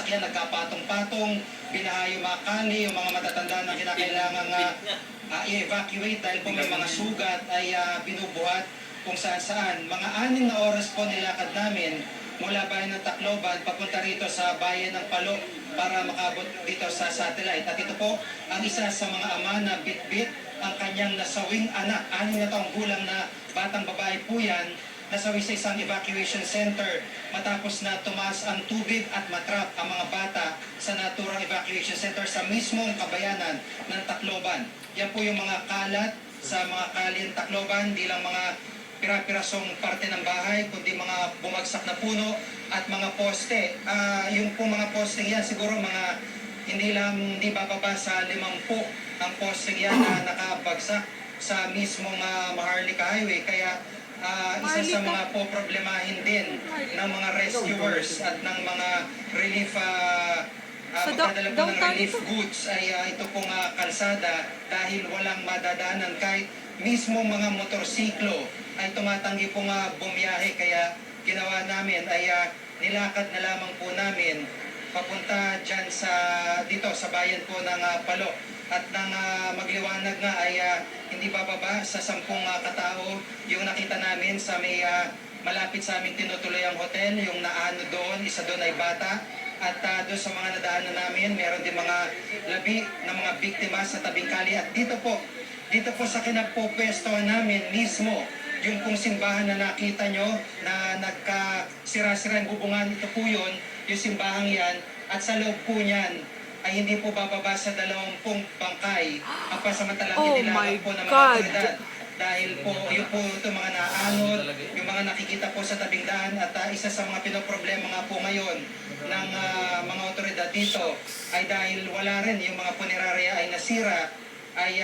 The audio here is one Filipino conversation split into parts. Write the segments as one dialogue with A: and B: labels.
A: sasakyan, nagkapatong-patong, binaha yung mga kali, yung mga matatanda na kinakailangan i-evacuate dahil po may mga sugat ay binubuhat kung saan-saan. Mga 6 na oras po nilakad namin mula bayan ng Tacloban papunta rito sa bayan ng Palo para makabot dito sa satellite. At ito po ang isa sa mga ama na bit-bit ang kanyang nasawing anak. 6 na taong gulang na batang babae po yan, nasawi sa isang evacuation center matapos na tumaas ang tubig at matrap ang mga bata sa naturang evacuation center sa mismong kabayanan ng Tacloban. Yan po yung mga kalat sa mga kalin Tacloban, di lang mga pira-pirasong parte ng bahay, kundi mga bumagsak na puno at mga poste. Yung po mga poste yan, siguro mga hindi bababa sa 50 ang poste yan na nakabagsak sa mismong Maharlika Highway. Kaya isa sa mga problemahin din ng mga rescuers at ng mga relief magdadala po ng relief goods ay ito pong kalsada dahil walang madadaanan kahit mismo mga motorsiklo ay tumatanggi pong bumiyahe. Kaya ginawa namin ay nilakad na lamang po namin papunta dyan dito sa bayan po ng Palo. At nang magliwanag nga ay hindi bababa sa 10 katao yung nakita namin sa may malapit sa aming tinutuloy ang hotel, yung naano doon, isa doon ay bata. At doon sa mga nadaanan namin, meron din mga labi ng mga biktima sa tabing kali. At dito po sa kinapopwestohan namin mismo, yung pong simbahan na nakita nyo na nagkasira-sira yung bubungan, ito po yun, yung simbahang yan. At sa loob po niyan, ay hindi po bababa sa 20 bangkay ang pasamantalang inilalag po ng mga otoridad. Dahil po, yun po itong mga naanod, yung mga nakikita po sa tabing daan at isa sa mga pinoproblema nga po ngayon ng mga otoridad dito ay dahil wala rin yung mga punerarya ay nasira, ay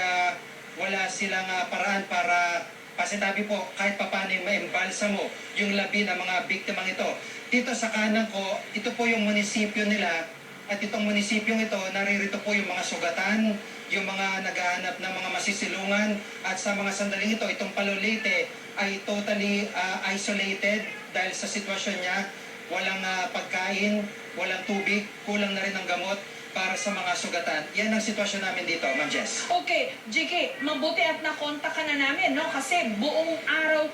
A: wala silang paraan para pasitabi po kahit paano yung maimbalsamo yung labi ng mga biktimang ito. Dito sa kanan ko, ito po yung munisipyo nila. At itong munisipyong ito, naririto po yung mga sugatan, yung mga naghahanap ng mga masisilungan. At sa mga sandaling ito, itong Palo Leyte ay totally isolated dahil sa sitwasyon niya. Walang pagkain, walang tubig, kulang na rin ang gamot para sa mga sugatan. Yan ang sitwasyon namin dito, Ma'am Jess.
B: Okay, JK, mabuti at nakontak ka na namin, no? Kasi buong araw